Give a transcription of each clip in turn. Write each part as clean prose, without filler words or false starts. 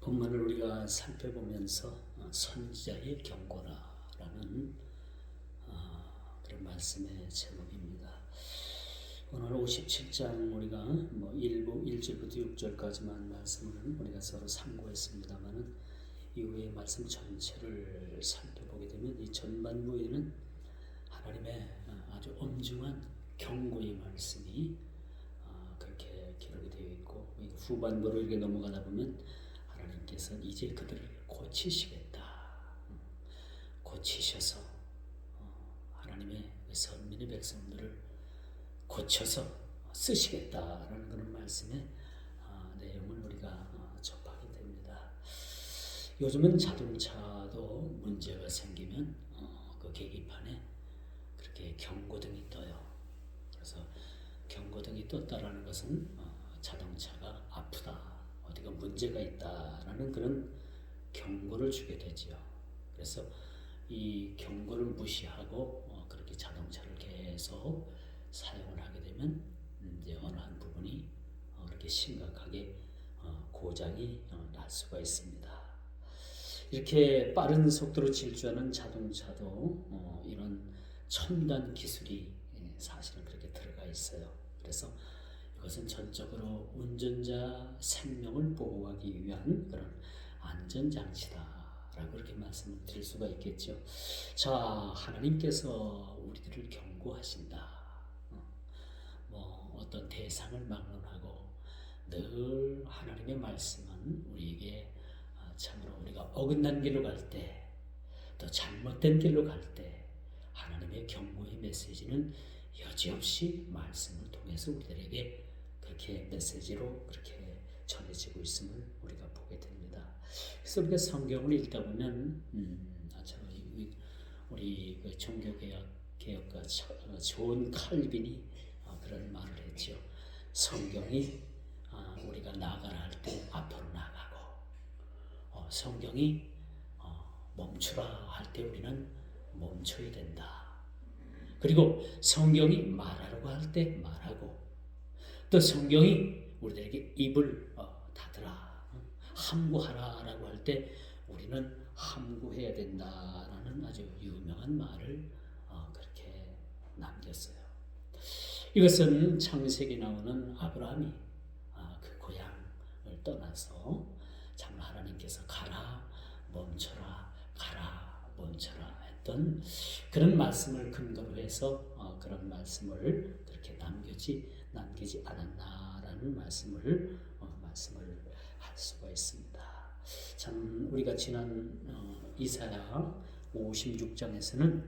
본문을 우리가 살펴보면서 선지자의 경고라라는 그런 말씀의 제목입니다. 오늘 57장 우리가 일부 1절부터 6절까지만 말씀을 우리가 서로 참고했습니다만은 이후의 말씀 전체를 살펴보게 되면 이 전반부에는 하나님의 아주 엄중한 경고의 말씀이 그렇게 기록이 되어 있고, 후반부로 이렇게 넘어가다 보면 하나님께서 이제 그들을 고치시겠다, 고치셔서 하나님의 선민의 백성들을 고쳐서 쓰시겠다라는 그런 말씀의 내용을 우리가 접하게 됩니다. 요즘은 자동차도 문제가 생기면 그 계기판에 그렇게 경고등이 떠요. 그래서 경고등이 떴다라는 것은 자동차가 아프다, 어디가 문제가 있다라는 그런 경고를 주게 되죠. 그래서 이 경고를 무시하고 그렇게 자동차를 계속 사용을 하게 되면 이제 어느 한 부분이 그렇게 심각하게 고장이 날 수가 있습니다. 이렇게 빠른 속도로 질주하는 자동차도 이런 첨단 기술이 사실은 그렇게 들어가 있어요. 그래서 이것은 전적으로 운전자 생명을 보호하기 위한 그런 안전장치다라고 그렇게 말씀을 드릴 수가 있겠죠. 자, 하나님께서 우리들을 경고하신다. 어떤 대상을 막론하고 늘 하나님의 말씀은 우리에게 참으로 우리가 어긋난 길로 갈 때, 또 잘못된 길로 갈 때 하나님의 경고의 메시지는 여지없이 말씀을 통해서 우리들에게 그렇게 메시지로 그렇게 전해지고 있음을 우리가 보게 됩니다. 그래서 우리가 성경을 읽다 보면 우리 그 종교개혁가 존 칼빈이 그런 말을 했죠. 성경이 우리가 나가라 할 때 앞으로 나가고, 성경이 멈추라 할 때 우리는 멈춰야 된다. 그리고 성경이 말하라고 할 때 말하고, 또 성경이 우리들에게 입을 닫으라, 함구하라라고 할 때 우리는 함구해야 된다라는 아주 유명한 말을 그렇게 남겼어요. 이것은 창세기 나오는 아브라함이 그 고향을 떠나서 참 하나님께서 가라 멈춰라, 가라 멈춰라 했던 그런 말씀을 근거로 해서 그런 말씀을 그렇게 남기지 않았나라는 말씀을 할 수가 있습니다. 참 우리가 지난 이사야 56장에서는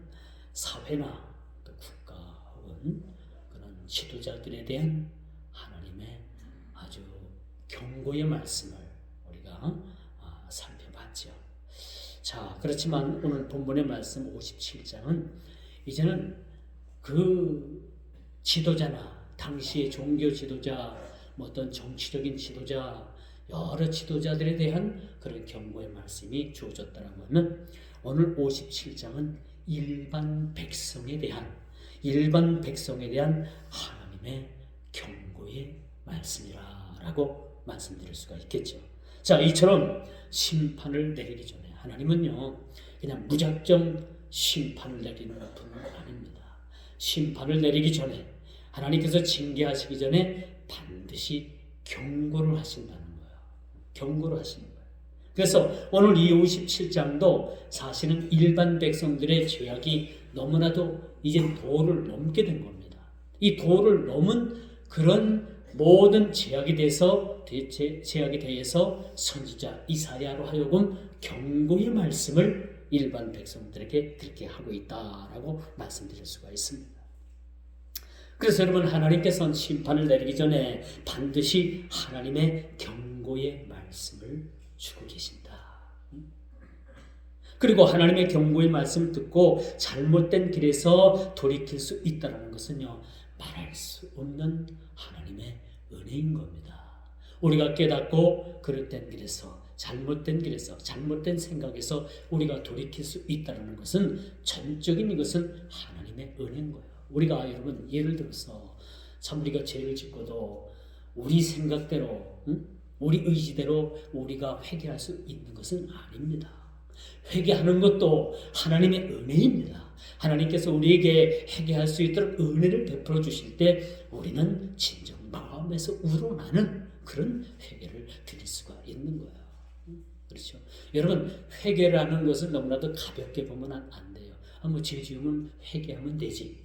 사회나 국가 혹은 그런 지도자들에 대한 하나님의 아주 경고의 말씀을 우리가 살펴봤죠. 자, 그렇지만 오늘 본문의 말씀 57장은 이제는 그 지도자나 당시의 종교 지도자, 어떤 정치적인 지도자, 여러 지도자들에 대한 그런 경고의 말씀이 주어졌다는 하면, 오늘 57장은 일반 백성에 대한 하나님의 경고의 말씀이라고 말씀드릴 수가 있겠죠. 자, 이처럼 심판을 내리기 전에 하나님은요 그냥 무작정 심판을 내리는 분은 아닙니다. 심판을 내리기 전에, 하나님께서 징계하시기 전에 반드시 경고를 하신다는 거예요. 경고를 하시는 거예요. 그래서 오늘 이 57장도 사실은 일반 백성들의 죄악이 너무나도 이제 도를 넘게 된 겁니다. 이 도를 넘은 그런 모든 제약에 대해서 선지자 이사야로 하여금 경고의 말씀을 일반 백성들에게 그렇게 하고 있다라고 말씀드릴 수가 있습니다. 그래서 여러분, 하나님께서는 심판을 내리기 전에 반드시 하나님의 경고의 말씀을 주고 계신다. 그리고 하나님의 경고의 말씀을 듣고 잘못된 길에서 돌이킬 수 있다는 것은요 말할 수 없는 하나님의 은혜인 겁니다. 우리가 깨닫고 그릇된 길에서, 잘못된 길에서, 잘못된 생각에서 우리가 돌이킬 수 있다는 것은 전적인 이것은 하나님의 은혜인 거예요. 우리가 여러분 예를 들어서 참 우리가 죄를 짓고도 우리 생각대로 우리 의지대로 우리가 회개할 수 있는 것은 아닙니다. 회개하는 것도 하나님의 은혜입니다. 하나님께서 우리에게 회개할 수 있도록 은혜를 베풀어 주실 때 우리는 진정 마음에서 우러나는 그런 회개를 드릴 수가 있는 거예요. 그렇죠? 여러분, 회개라는 것을 너무나도 가볍게 보면 안 돼요. 죄 지으면 회개하면 되지.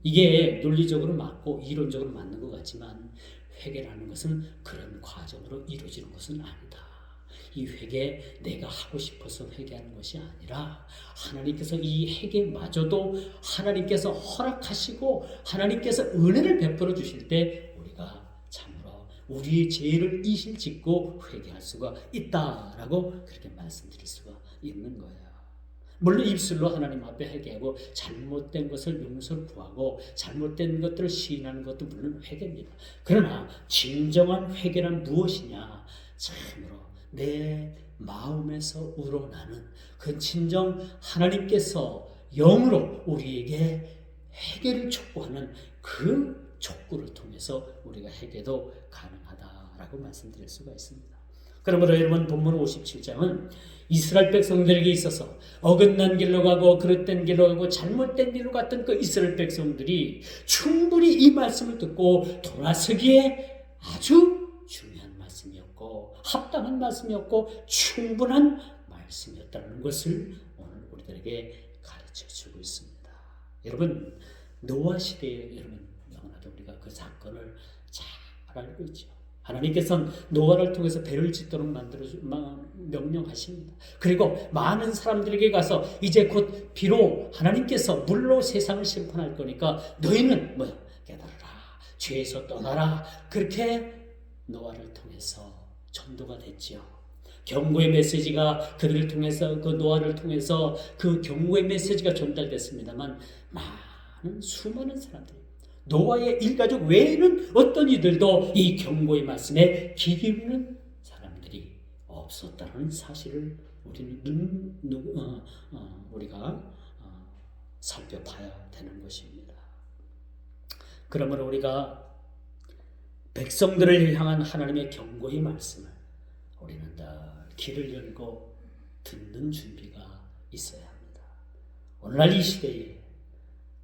이게 논리적으로 맞고 이론적으로 맞는 것 같지만 회개라는 것은 그런 과정으로 이루어지는 것은 아니다. 이 회개 내가 하고 싶어서 회개하는 것이 아니라 하나님께서 이 회개마저도 하나님께서 허락하시고 하나님께서 은혜를 베풀어 주실 때 우리가 참으로 우리의 죄를 이실짓고 회개할 수가 있다라고 그렇게 말씀드릴 수가 있는 거예요. 물론 입술로 하나님 앞에 회개하고 잘못된 것을 용서를 구하고 잘못된 것들을 시인하는 것도 물론 회개입니다. 그러나 진정한 회개란 무엇이냐? 참으로 내 마음에서 우러나는 그 진정 하나님께서 영으로 우리에게 회개를 촉구하는 그 촉구를 통해서 우리가 회개도 가능하다라고 말씀드릴 수가 있습니다. 그러므로 여러분, 본문 57장은 이스라엘 백성들에게 있어서 어긋난 길로 가고 그릇된 길로 가고 잘못된 길로 갔던 그 이스라엘 백성들이 충분히 이 말씀을 듣고 돌아서기에 아주 중요한 말씀이었고 합당한 말씀이었고 충분한 말씀이었다는 것을 오늘 우리들에게 가르쳐주고 있습니다. 여러분, 노아 시대에 여러분 너무나도 우리가 그 사건을 잘 알고 있죠. 하나님께서는 노아를 통해서 배를 짓도록 명령하십니다. 그리고 많은 사람들에게 가서 이제 곧 비로 하나님께서 물로 세상을 심판할 거니까 너희는 깨달아라, 죄에서 떠나라. 그렇게 노아를 통해서 전도가 됐지요. 경고의 메시지가 그들을 통해서 그 노아를 통해서 그 경고의 메시지가 전달됐습니다만 수많은 사람들이 노아의 일가족 외에는 어떤 이들도 이 경고의 말씀에 귀 기울이는 사람들이 없었다는 사실을 우리가 살펴봐야 되는 것입니다. 그러므로 우리가 백성들을 향한 하나님의 경고의 말씀을 우리는 늘 귀를 열고 듣는 준비가 있어야 합니다. 오늘날 이 시대에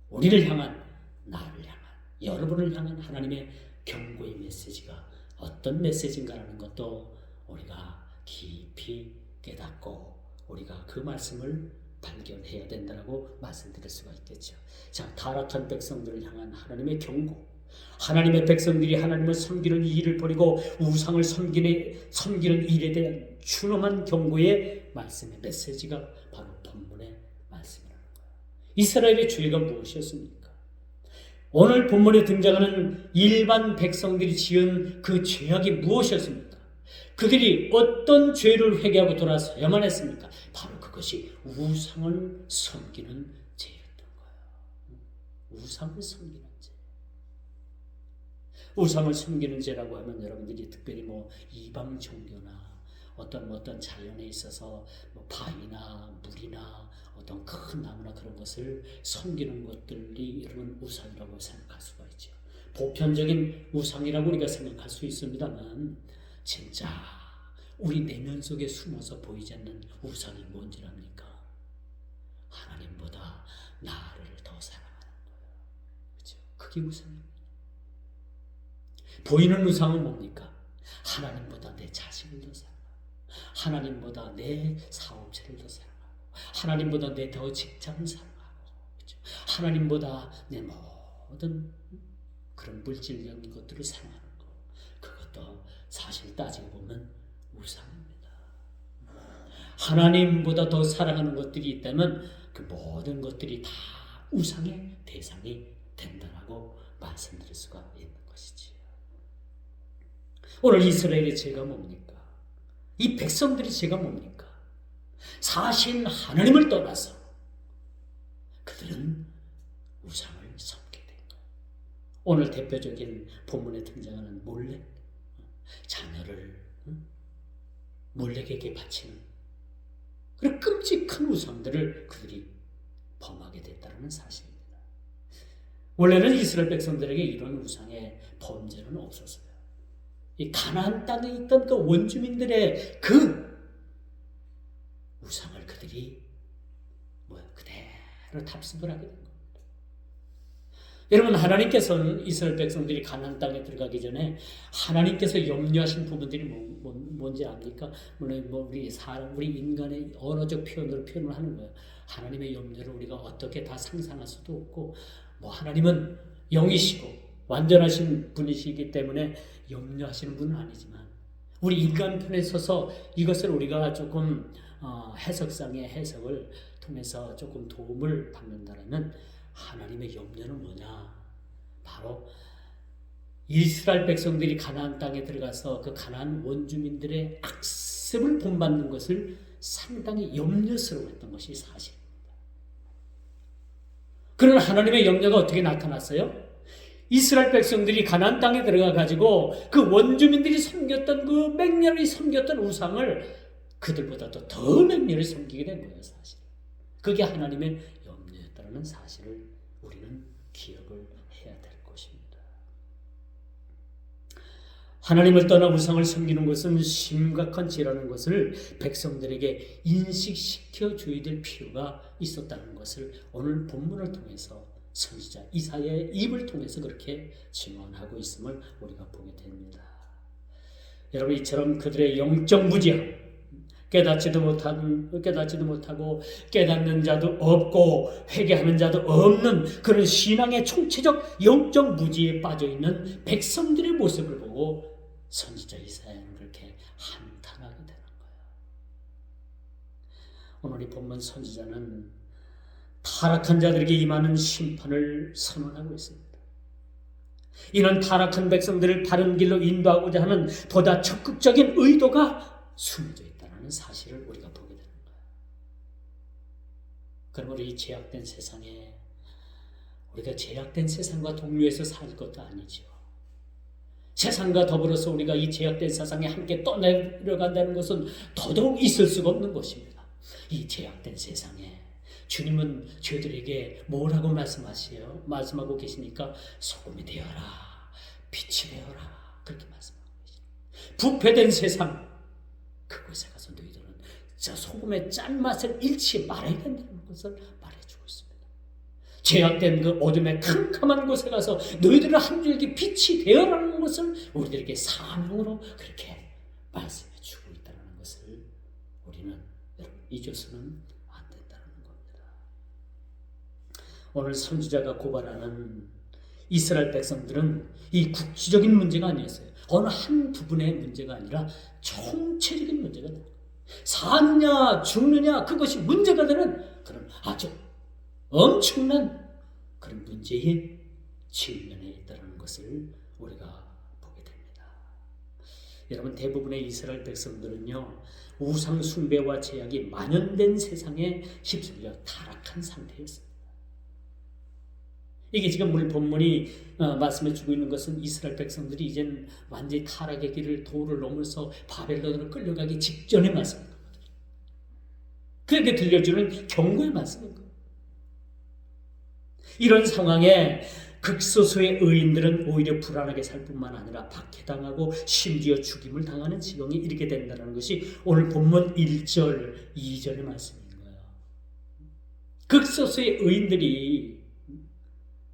우리를 향한, 나를 향한, 여러분을 향한 하나님의 경고의 메시지가 어떤 메시지인가라는 것도 우리가 깊이 깨닫고 우리가 그 말씀을 발견해야 된다고 말씀드릴 수가 있겠죠. 자, 타락한 백성들을 향한 하나님의 경고, 하나님의 백성들이 하나님을 섬기는 일을 버리고 우상을 섬기는 일에 대한 준엄한 경고의 말씀의 메시지가 바로 본문의 말씀이라는 거예요. 이스라엘의 죄가 무엇이었습니까? 오늘 본문에 등장하는 일반 백성들이 지은 그 죄악이 무엇이었습니까? 그들이 어떤 죄를 회개하고 돌아서야만 했습니까? 바로 그것이 우상을 섬기는 죄였던 거예요. 우상을 섬기는 죄. 우상을 섬기는 죄라고 하면 여러분들이 특별히 이방 종교나 어떤 자연에 있어서 바위나 물이나 어떤 큰 나무나 그런 것을 섬기는 것들이 여러분 우상이라고 생각할 수가 있죠. 보편적인 우상이라고 우리가 생각할 수 있습니다만 진짜 우리 내면 속에 숨어서 보이지 않는 우상이 뭔지 압니까? 하나님보다 나를 더 사랑하는 거예요. 그렇죠? 그게 우상입니다. 보이는 우상은 뭡니까? 하나님보다 내 자식을 더 사랑하고 하나님보다 내 사업체를 더 사랑하고 하나님보다 내 더 직장을 사랑하고 그렇죠? 하나님보다 내 모든 그런 물질적인 것들을 사랑하는 것, 그것도 사실 따지고 보면 우상입니다. 하나님보다 더 사랑하는 것들이 있다면 그 모든 것들이 다 우상의 대상이 된다라고 말씀드릴 수가 있는 것이지요. 오늘 이스라엘의 죄가 뭡니까? 이 백성들의 죄가 뭡니까? 사신 하나님을 떠나서 그들은 우상을 섬게 된 거예요. 오늘 대표적인 본문에 등장하는 몰렉, 자녀를 몰렉에게 바치는 그런 끔찍한 우상들을 그들이 범하게 됐다는 사실입니다. 원래는 이스라엘 백성들에게 이런 우상의 범죄는 없었어요. 이 가나안 땅에 있던 그 원주민들의 그 우상을 그들이 그대로 탑승을 하게 된 겁니다. 여러분, 하나님께서는 이스라엘 백성들이 가나안 땅에 들어가기 전에 하나님께서 염려하신 부분들이 뭔지 압니까? 물론 우리 인간의 언어적 표현을 하는 거예요. 하나님의 염려를 우리가 어떻게 다 상상할 수도 없고, 하나님은 영이시고 완전하신 분이시기 때문에 염려하시는 분은 아니지만, 우리 인간 편에 서서 이것을 우리가 조금 해석상의 해석을 통해서 조금 도움을 받는다면, 하나님의 염려는 뭐냐? 바로 이스라엘 백성들이 가나안 땅에 들어가서 그 가나안 원주민들의 악습을 본받는 것을 상당히 염려스러워했던 것이 사실입니다. 그러나 하나님의 염려가 어떻게 나타났어요? 이스라엘 백성들이 가나안 땅에 들어가 가지고 그 원주민들이 섬겼던 그 맹렬히 섬겼던 우상을 그들보다도 더 맹렬히 섬기게 된 거예요, 사실. 그게 하나님의 염려였다는 사실을 우리는 기억을 해야 될 것입니다. 하나님을 떠나 우상을 섬기는 것은 심각한 죄라는 것을 백성들에게 인식시켜 줘야 될 필요가 있었다는 것을 오늘 본문을 통해서 선지자 이사야의 입을 통해서 그렇게 증언하고 있음을 우리가 보게 됩니다. 여러분, 이처럼 그들의 영적 무지함, 깨닫지도 못하고 깨닫는 자도 없고 회개하는 자도 없는 그런 신앙의 총체적 영적 무지에 빠져있는 백성들의 모습을 보고 선지자 이사야는 그렇게 한탄하게 되는 거예요. 오늘 이 본문 선지자는 타락한 자들에게 임하는 심판을 선언하고 있습니다. 이런 타락한 백성들을 바른 길로 인도하고자 하는 보다 적극적인 의도가 숨겨져 있다는 사실을 우리가 보게 되는 거예요. 그럼 우리 이 죄악된 세상에 우리가 죄악된 세상과 동료해서 살 것도 아니죠. 세상과 더불어서 우리가 이 죄악된 세상에 함께 떠내려간다는 것은 더더욱 있을 수가 없는 것입니다. 이 죄악된 세상에 주님은 저희들에게 뭐라고 말씀하고 계십니까? 소금이 되어라, 빛이 되어라, 그렇게 말씀하고 계십니다. 부패된 세상, 그곳에 가서 너희들은 저 소금의 짠맛을 잃지 말아야 된다는 것을 말해주고 있습니다. 죄악된 그 어둠의 캄캄한 곳에 가서 너희들은 한 줄기 빛이 되어라는 것을 우리들에게 사명으로 그렇게 말씀해주고 있다는 것을 우리는 여러분 잊어서는 안 된다는 겁니다. 오늘 선지자가 고발하는 이스라엘 백성들은 이 국지적인 문제가 아니었어요. 어느 한 부분의 문제가 아니라 총체적인 문제가 됩니다. 사느냐 죽느냐 그것이 문제가 되는 그런 아주 엄청난 그런 문제의 측면에 있다는 것을 우리가 보게 됩니다. 여러분, 대부분의 이스라엘 백성들은요, 우상 숭배와 제약이 만연된 세상에 휩쓸려 타락한 상태였습니다. 이게 지금 오늘 본문이 말씀해 주고 있는 것은 이스라엘 백성들이 이젠 완전히 타락의 길을 도를 넘어서 바벨론으로 끌려가기 직전의 말씀인 거거든요. 그렇게 들려주는 경고의 말씀인 거예요. 이런 상황에 극소수의 의인들은 오히려 불안하게 살 뿐만 아니라 박해당하고 심지어 죽임을 당하는 지경에 이르게 된다는 것이 오늘 본문 1절, 2절의 말씀인 거예요. 극소수의 의인들이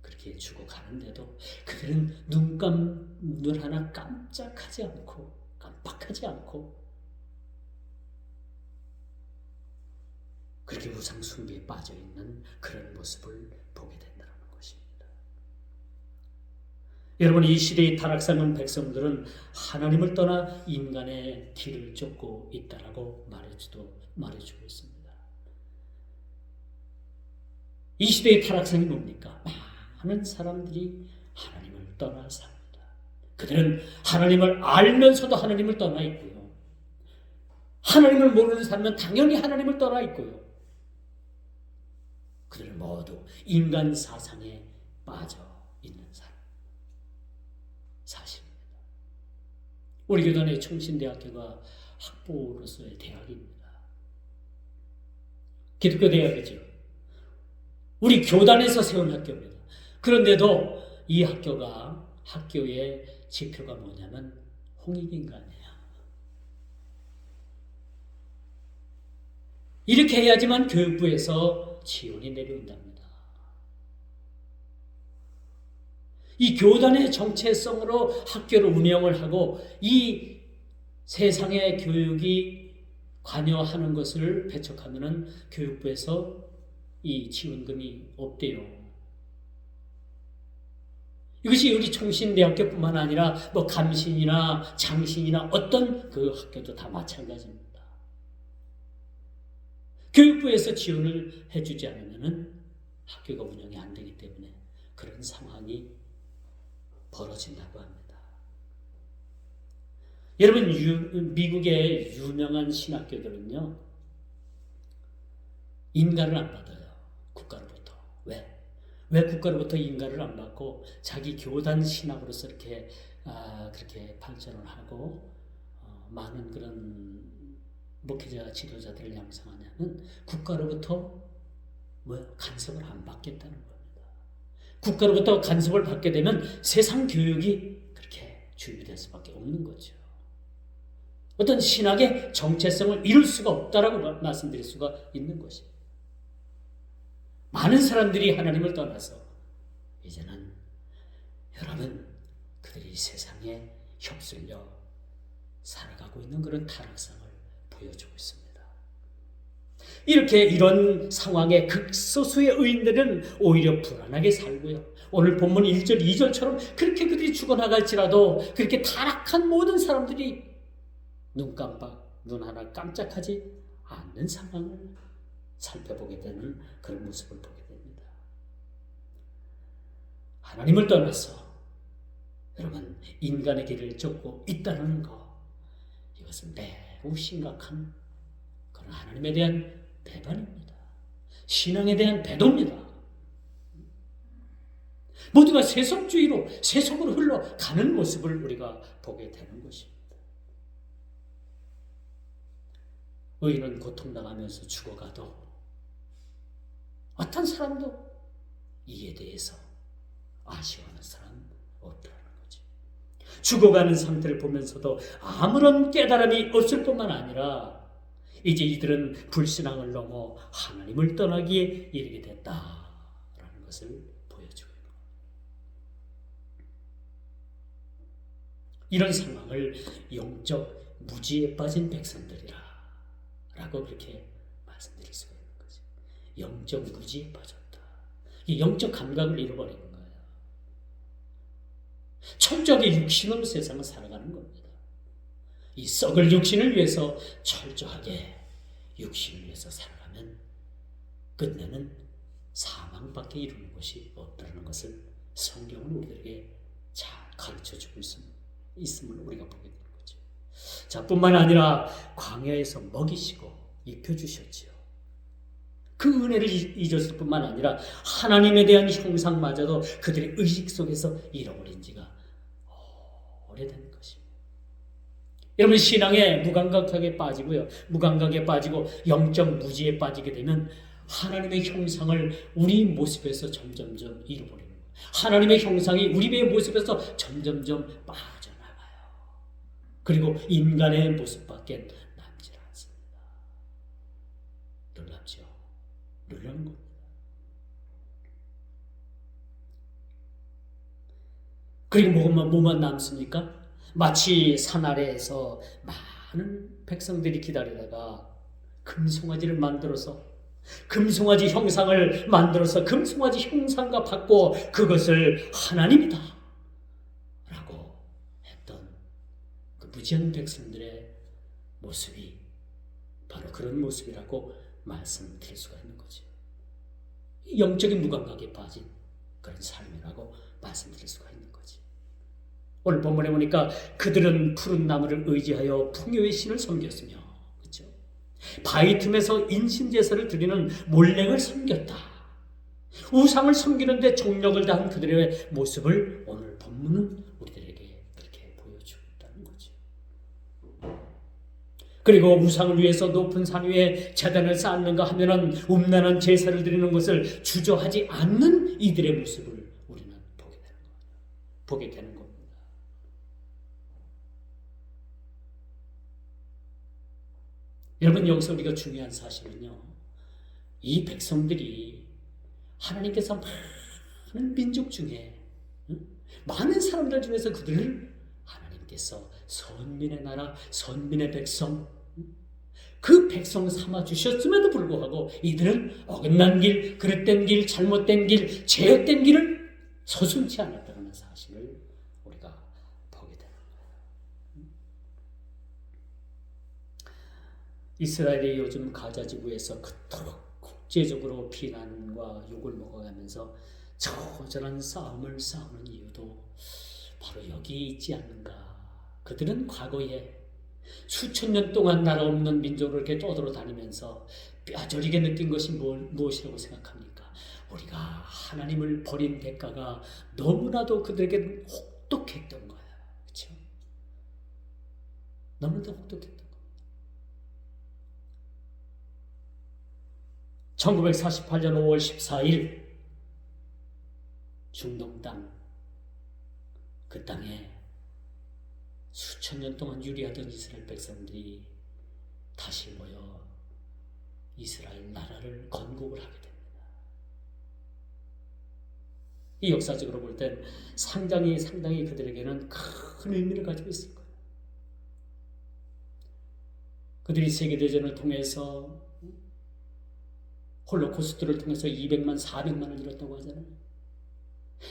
그렇게 죽어가는데도 그들은 눈 하나 깜빡하지 않고 그렇게 우상 숭배에 빠져있는 그런 모습을 보게 된다는 것입니다. 여러분, 이 시대의 타락상한 백성들은 하나님을 떠나 인간의 길을 쫓고 있다라고 말해주고 있습니다. 이 시대의 타락상이 뭡니까? 많은 사람들이 하나님을 떠나 삽니다. 그들은 하나님을 알면서도 하나님을 떠나 있고요. 하나님을 모르는 사람은 당연히 하나님을 떠나 있고요. 그들은 모두 인간 사상에 빠져 있는 사실입니다. 우리 교단의 청신대학교가 학부로서의 대학입니다. 기독교 대학이죠. 우리 교단에서 세운 학교입니다. 그런데도 이 학교의 지표가 뭐냐면 홍익인간이에요. 이렇게 해야지만 교육부에서 지원이 내려온답니다. 이 교단의 정체성으로 학교를 운영을 하고 이 세상의 교육이 관여하는 것을 배척하면은 교육부에서 이 지원금이 없대요. 이것이 우리 총신대학교뿐만 아니라 뭐 감신이나 장신이나 어떤 그 학교도 다 마찬가지입니다. 교육부에서 지원을 해주지 않으면은 학교가 운영이 안 되기 때문에 그런 상황이 벌어진다고 합니다. 여러분, 미국의 유명한 신학교들은요, 인가를 안 받아요. 국가로부터. 왜 국가로부터 인가를 안 받고 자기 교단 신학으로서 이렇게 그렇게 발전을 하고 많은 그런 목회자 지도자들을 양성하냐면 국가로부터 간섭을 안 받겠다는 겁니다. 국가로부터 간섭을 받게 되면 세상 교육이 그렇게 준비될 수밖에 없는 거죠. 어떤 신학의 정체성을 이룰 수가 없다라고 말씀드릴 수가 있는 것이에요. 많은 사람들이 하나님을 떠나서 이제는 여러분 그들이 세상에 휩쓸려 살아가고 있는 그런 타락상을 보여주고 있습니다. 이런 상황에 극소수의 의인들은 오히려 불안하게 살고요. 오늘 본문 1절, 2절처럼 그렇게 그들이 죽어나갈지라도 그렇게 타락한 모든 사람들이 눈 하나 깜짝하지 않는 상황을 살펴보게 되는 그런 모습을 보게 됩니다. 하나님을 떠나서 여러분 인간의 길을 쫓고 있다는 것, 이것은 매우 심각한 그런 하나님에 대한 배반입니다. 신앙에 대한 배도입니다. 모두가 세속으로 흘러가는 모습을 우리가 보게 되는 것입니다. 의인은 고통당하면서 죽어가도 어떤 사람도 이에 대해서 아쉬워하는 사람 없다는 거지. 죽어가는 상태를 보면서도 아무런 깨달음이 없을 뿐만 아니라 이제 이들은 불신앙을 넘어 하나님을 떠나기에 이르게 됐다라는 것을 보여주고 있는 겁니다. 이런 상황을 영적 무지에 빠진 백성들이라 라고 그렇게 말씀드릴 수가 있는 거죠. 영적 무지에 빠졌다. 이 영적 감각을 잃어버리는 거예요. 철저하게 육신으로 세상을 살아가는 겁니다. 이 썩을 육신을 위해서 철저하게 육신을 위해서 살아가면 끝내는 사망밖에 이루는 것이 없다는 것을 성경은 우리들에게 잘 가르쳐주고 있음을 우리가 보게 됩니다. 자, 뿐만 아니라 광야에서 먹이시고 입혀주셨지요. 그 은혜를 잊었을 뿐만 아니라 하나님에 대한 형상마저도 그들의 의식 속에서 잃어버린 지가 오래된 것입니다. 여러분 신앙에 무감각하게 빠지고요. 무감각에 빠지고 영적 무지에 빠지게 되면 하나님의 형상을 우리 모습에서 점점점 잃어버리는 거예요. 하나님의 형상이 우리의 모습에서 점점점 빠져나가요. 그리고 인간의 모습밖에 남지 않습니다. 놀랍죠? 놀라운 겁니다. 그리고 뭐만 남습니까? 마치 산 아래에서 많은 백성들이 기다리다가 금송아지를 만들어서 금송아지 형상을 만들어서 금송아지 형상과 바꿔 그것을 하나님이다 라고 했던 그 무지한 백성들의 모습이 바로 그런 모습이라고 말씀드릴 수가 있는 거죠. 영적인 무감각에 빠진 그런 삶이라고 말씀드릴 수가 있는 거지. 오늘 본문에 보니까 그들은 푸른 나무를 의지하여 풍요의 신을 섬겼으며, 그렇죠? 바위 틈에서 인신제사를 드리는 몰렉을 섬겼다. 우상을 섬기는데 정력을 다한 그들의 모습을 오늘 본문은 우리들에게 그렇게 보여주고 있다는 거죠. 그리고 우상을 위해서 높은 산 위에 제단을 쌓는가 하면은 음란한 제사를 드리는 것을 주저하지 않는 이들의 모습을 우리는 보게 되는 겁니다. 여러분, 여기서 우리가 중요한 사실은요, 이 백성들이 하나님께서 많은 민족 중에, 많은 사람들 중에서 그들을 하나님께서 선민의 나라, 선민의 백성, 그 백성 삼아 주셨음에도 불구하고 이들은 어긋난 길, 그릇된 길, 잘못된 길, 죄악된 길을 서슴지 않았다는 사실을 우리가 보게 되는 거예요. 이스라엘이 요즘 가자 지구에서 그토록 국제적으로 비난과 욕을 먹어가면서 처절한 싸움을 싸우는 이유도 바로 여기 있지 않는가. 그들은 과거에 수천 년 동안 나라 없는 민족을 이렇게 떠돌아다니면서 뼈저리게 느낀 것이 무엇이라고 생각합니까? 우리가 하나님을 버린 대가가 너무나도 그들에게 혹독했던 거야. 그렇죠? 너무나도 혹독했던 거야. 1948년 5월 14일 중동 땅, 그 땅에 수천 년 동안 유리하던 이스라엘 백성들이 다시 모여 이스라엘 나라를 건국을 하게 됩니다. 이 역사적으로 볼 땐 상당히 그들에게는 큰 의미를 가지고 있을 거예요. 그들이 세계대전을 통해서, 홀로코스트를 통해서 200만, 400만을 잃었다고 하잖아요.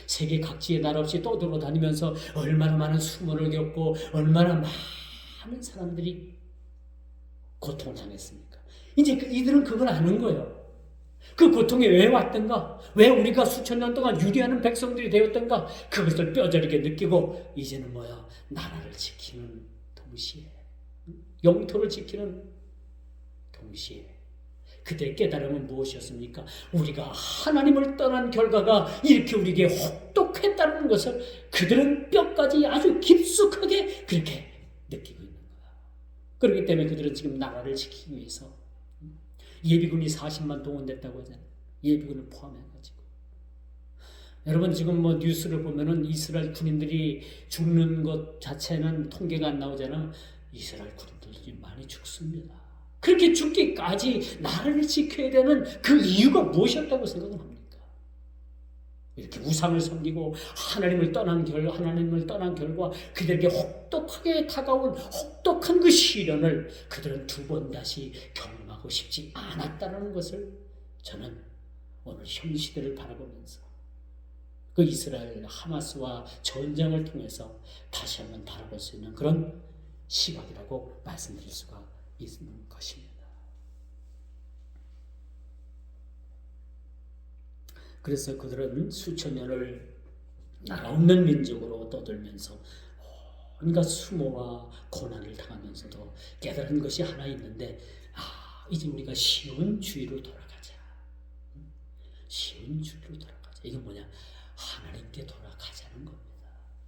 세계 각지의 나라 없이 떠돌아다니면서 얼마나 많은 수모를 겪고 얼마나 많은 사람들이 고통을 당했습니까? 이제 이들은 그걸 아는 거예요. 그 고통이 왜 왔던가? 왜 우리가 수천 년 동안 유리하는 백성들이 되었던가? 그것을 뼈저리게 느끼고 이제는 뭐야? 나라를 지키는 동시에, 영토를 지키는 동시에 그들의 깨달음은 무엇이었습니까? 우리가 하나님을 떠난 결과가 이렇게 우리에게 혹독했다는 것을 그들은 뼈까지 아주 깊숙하게 그렇게 느끼고 있는 거야. 그렇기 때문에 그들은 지금 나라를 지키기 위해서 예비군이 40만 동원됐다고 하잖아요. 예비군을 포함해가지고. 여러분, 지금 뭐 뉴스를 보면은 이스라엘 군인들이 죽는 것 자체는 통계가 안 나오잖아. 이스라엘 군인들이 많이 죽습니다. 그렇게 죽기까지 나라를 지켜야 되는 그 이유가 무엇이었다고 생각을 합니까? 이렇게 우상을 섬기고 하나님을 떠난 결과 그들에게 혹독하게 다가온 혹독한 그 시련을 그들은 두 번 다시 경험하고 싶지 않았다는 것을 저는 오늘 현 시대를 바라보면서 그 이스라엘 하마스와 전쟁을 통해서 다시 한번 바라볼 수 있는 그런 시각이라고 말씀드릴 수가 있는 것입니다. 그래서 그들은 수천 년을 나라 없는 민족으로 떠들면서 온갖 수모와 고난을 당하면서도 깨달은 것이 하나 있는데, 이제 우리가 쉬운 주의로 돌아가자. 쉬운 주의로 돌아가자. 이게 뭐냐? 하나님께 돌아가자는 겁니다.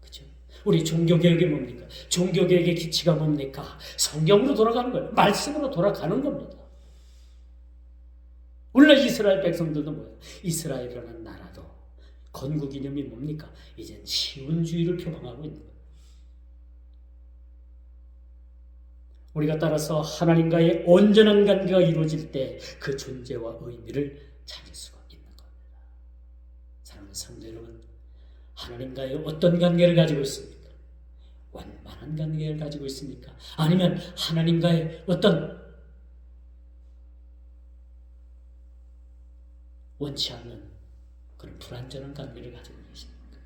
그렇죠? 우리 종교개혁이 뭡니까? 종교개혁의 기치가 뭡니까? 성경으로 돌아가는 거예요. 말씀으로 돌아가는 겁니다. 오늘날 이스라엘 백성들도 뭐예요? 이스라엘이라는 나라도 건국 이념이 뭡니까? 이젠 시온주의를 표방하고 있는 거예요. 우리가 따라서 하나님과의 온전한 관계가 이루어질 때 그 존재와 의미를 찾을 수가 있는 겁니다. 사랑하는 성도 여러분, 하나님과의 어떤 관계를 가지고 있습니까? 완만한 관계를 가지고 있습니까? 아니면 하나님과의 어떤 원치 않는 그런 불완전한 관계를 가지고 계십니까?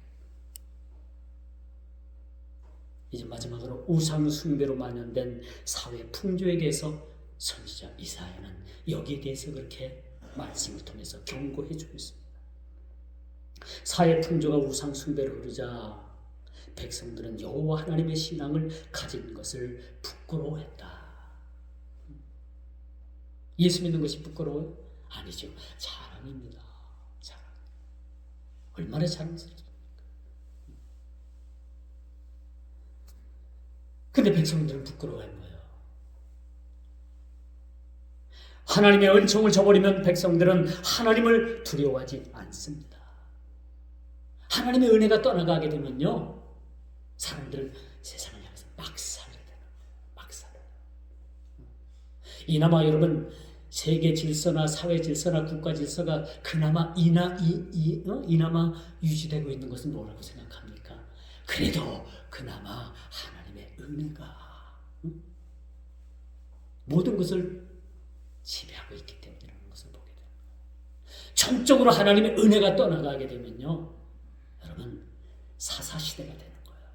이제 마지막으로 우상 숭배로 만연된 사회 풍조에 대해서 선지자 이사야는 여기에 대해서 그렇게 말씀을 통해서 경고해 주고 있습니다. 사회 풍조가 우상 숭배로 흐르자 백성들은 여호와 하나님의 신앙을 가진 것을 부끄러워했다. 예수 믿는 것이 부끄러워요? 아니죠. 자랑입니다. 자랑. 얼마나 자랑스럽습니까? 근데 백성들은 부끄러워한 거예요. 하나님의 은총을 저버리면 백성들은 하나님을 두려워하지 않습니다. 하나님의 은혜가 떠나가게 되면요, 사람들은 세상을 향해서 막 살게 되는 거예요. 막 살아요. 이나마 여러분 세계 질서나 사회 질서나 국가 질서가 그나마 이나마 유지되고 있는 것은 뭐라고 생각합니까? 그래도 그나마 하나님의 은혜가 모든 것을 지배하고 있기 때문이라는 것을 보게 됩니다. 전적으로 하나님의 은혜가 떠나가게 되면요, 여러분 사사시대가 되는 거예요.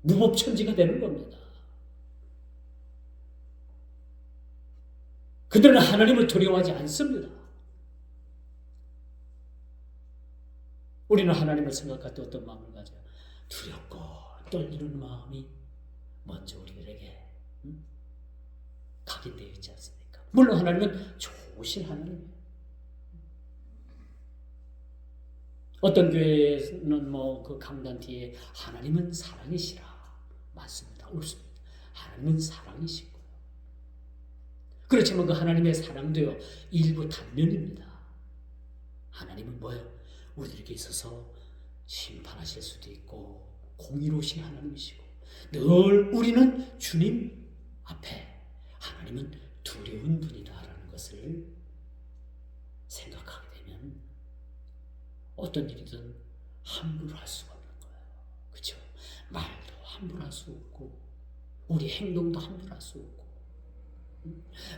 무법천지가 되는 겁니다. 그들은 하나님을 두려워하지 않습니다. 우리는 하나님을 생각할 때 어떤 마음을 가져요? 두렵고 떨리는 마음이 먼저 우리들에게 각인되어 있지 않습니까? 물론 하나님은 좋으신 하나님이에요. 어떤 교회에는 그 강단 뒤에 하나님은 사랑이시라 맞습니다. 옳습니다. 하나님은 사랑이시고요. 그렇지만 그 하나님의 사랑도요 일부 단면입니다. 하나님은 뭐예요? 우리에게 있어서 심판하실 수도 있고 공의로우신 하나님이시고 늘 우리는 주님 앞에 하나님은 두려운 분이다라는 것을 생각하게 되면 어떤 일이든 함부로 할 수가 없는 거예요. 그렇죠? 말도 함부로 할 수 없고 우리 행동도 함부로 할 수 없고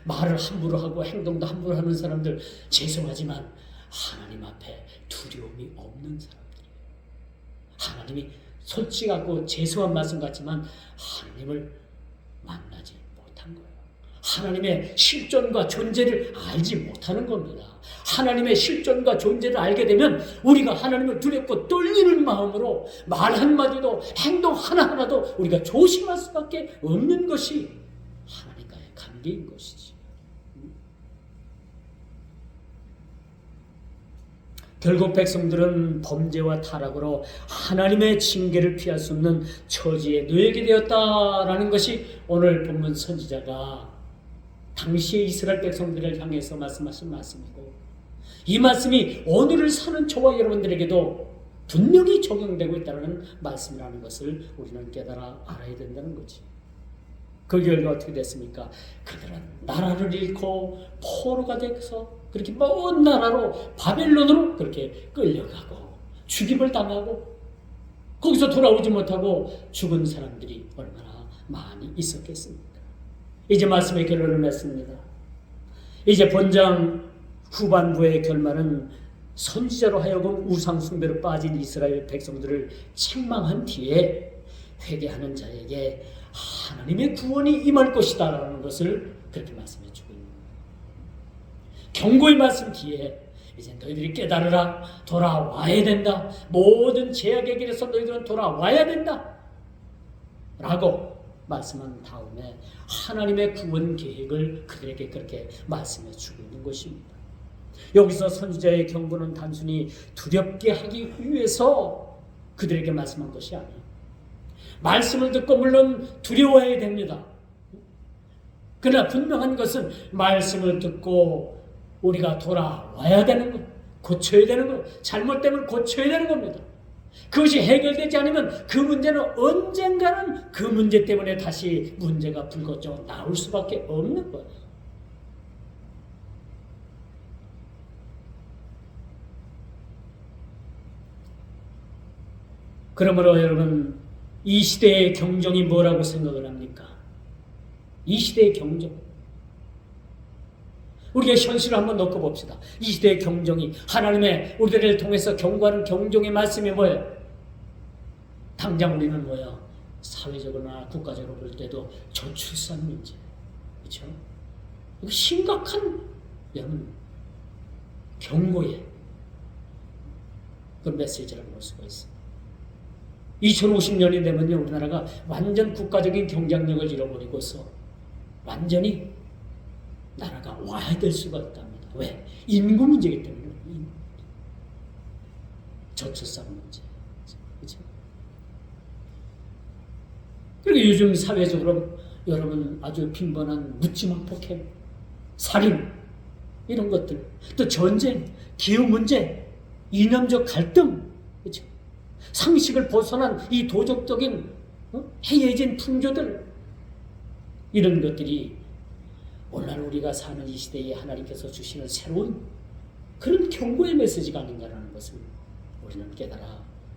말을 함부로 하고 행동도 함부로 하는 사람들 죄송하지만 하나님 앞에 두려움이 없는 사람들이에요. 하나님이 솔직하고 죄송한 말씀 같지만 하나님을 만나지 못한 거예요. 하나님의 실존과 존재를 알지 못하는 겁니다. 하나님의 실존과 존재를 알게 되면 우리가 하나님을 두렵고 떨리는 마음으로 말 한마디도 행동 하나하나도 우리가 조심할 수밖에 없는 것이 하나님과의 관계인 것이지. 결국 백성들은 범죄와 타락으로 하나님의 징계를 피할 수 없는 처지에 놓이게 되었다라는 것이 오늘 본문 선지자가 당시의 이스라엘 백성들을 향해서 말씀하신 말씀이고 이 말씀이 오늘을 사는 저와 여러분들에게도 분명히 적용되고 있다는 말씀이라는 것을 우리는 깨달아 알아야 된다는 거지. 그 결과 어떻게 됐습니까? 그들은 나라를 잃고 포로가 돼서 그렇게 먼 나라로 바벨론으로 그렇게 끌려가고 죽임을 당하고 거기서 돌아오지 못하고 죽은 사람들이 얼마나 많이 있었겠습니까? 이제 말씀의 결론을 맺습니다. 이제 본장 후반부의 결말은 선지자로 하여금 우상 숭배로 빠진 이스라엘 백성들을 책망한 뒤에 회개하는 자에게 하나님의 구원이 임할 것이다 라는 것을 그렇게 말씀해 주고 있는 거예요. 경고의 말씀 뒤에 이제 너희들이 깨달으라, 돌아와야 된다, 모든 죄악의 길에서 너희들은 돌아와야 된다 라고 말씀한 다음에 하나님의 구원 계획을 그들에게 그렇게 말씀해 주고 있는 것입니다. 여기서 선지자의 경고는 단순히 두렵게 하기 위해서 그들에게 말씀한 것이 아니에요. 말씀을 듣고 물론 두려워해야 됩니다. 그러나 분명한 것은 말씀을 듣고 우리가 돌아와야 되는 것, 고쳐야 되는 것, 잘못되면 고쳐야 되는 겁니다. 그것이 해결되지 않으면 그 문제는 언젠가는 그 문제 때문에 다시 문제가 불거져 나올 수밖에 없는 거예요. 그러므로 여러분 이 시대의 경종이 뭐라고 생각을 합니까? 이 시대의 경종. 우리가 현실을 한번 놓고 봅시다. 이 시대의 경종이 하나님의 우리들을 통해서 경고하는 경종의 말씀이 뭐예요? 당장 우리는 뭐야? 사회적으로나 국가적으로 볼 때도 저출산 문제. 그렇죠? 이거 심각한 여러분 경고의 그 메시지라고 볼 수가 있습니다. 2050년이 되면요, 우리나라가 완전 국가적인 경쟁력을 잃어버리고서 완전히 나라가 와야 될 수가 있답니다. 왜? 인구 문제이기 때문에. 저출산 문제. 그렇죠? 그리고 요즘 사회적으로 여러분 아주 빈번한 묻지마 폭행, 살인 이런 것들, 또 전쟁, 기후 문제, 이념적 갈등, 그렇죠? 상식을 벗어난 이 도덕적인 해이해진 풍조들, 이런 것들이 오늘날 우리가 사는 이 시대에 하나님께서 주시는 새로운 그런 경고의 메시지가 아닌가라는 것을 우리는 깨달아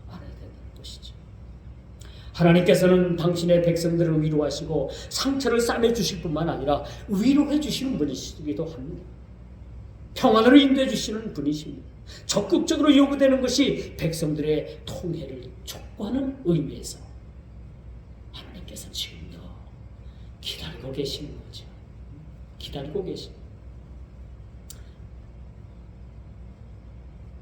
알아야 되는 것이죠. 하나님께서는 당신의 백성들을 위로하시고 상처를 싸매주실 뿐만 아니라 위로해 주시는 분이시기도 합니다. 평안으로 인도해 주시는 분이십니다. 적극적으로 요구되는 것이 백성들의 통해를 촉구하는 의미에서 하나님께서 지금도 기다리고 계시는 거죠. 기다리고 계십니다.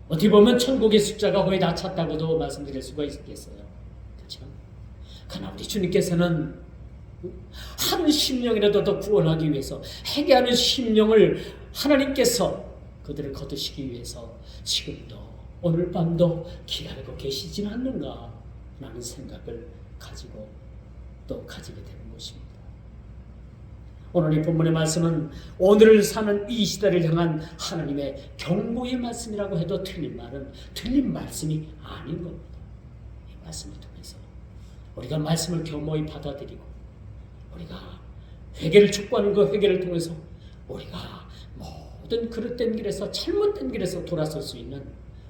어떻게 보면 천국의 숫자가 거의 다 찼다고도 말씀드릴 수가 있겠어요. 그렇죠? 그러나 우리 주님께서는 한 심령이라도 더 구원하기 위해서 회개하는 심령을 하나님께서 그들을 거두시기 위해서 지금도 오늘 밤도 기다리고 계시지는 않는가 라는 생각을 가지고 또 가지게 되는 것입니다. 오늘 이 본문의 말씀은 오늘을 사는 이 시대를 향한 하나님의 경고의 말씀이라고 해도 틀린 말씀이 아닌 겁니다. 이 말씀을 통해서 우리가 말씀을 겸허히 받아들이고 우리가 회개를 촉구하는 그 회개를 통해서 우리가 모든 그릇된 길에서 잘못된 길에서 돌아설 수 있는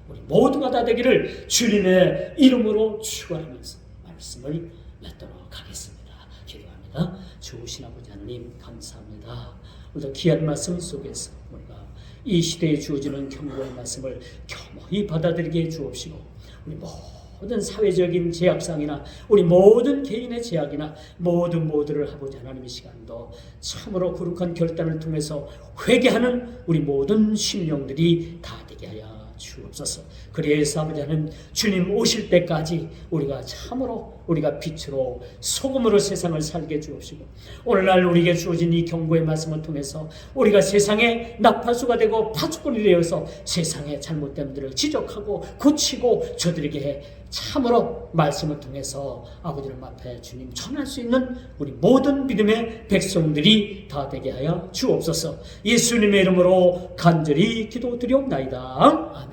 우리 모두가 다 되기를 주님의 이름으로 축원하면서 말씀을 맺도록 하겠습니다. 기도합니다. 좋으신 아버지 하나님 감사합니다. 오늘도 귀한 말씀 속에서 우리가 이 시대에 주어지는 경고의 말씀을 겸허히 받아들이게 해 주옵시고 우리 모든 사회적인 제약상이나 우리 모든 개인의 제약이나 모두를 아버지 하나님의 시간도 참으로 거룩한 결단을 통해서 회개하는 우리 모든 심령들이 다 되게 하여 주옵소서. 그래서 아버지 하나님 주님 오실 때까지 우리가 참으로 우리가 빛으로 소금으로 세상을 살게 주옵시고 오늘날 우리에게 주어진 이 경고의 말씀을 통해서 우리가 세상의 나팔수가 되고 파수꾼이 되어서 세상의 잘못됨들을 지적하고 고치고 저들에게 참으로 말씀을 통해서 아버지님 앞에 주님 전할 수 있는 우리 모든 믿음의 백성들이 다 되게 하여 주옵소서. 예수님의 이름으로 간절히 기도드리옵나이다. 아멘.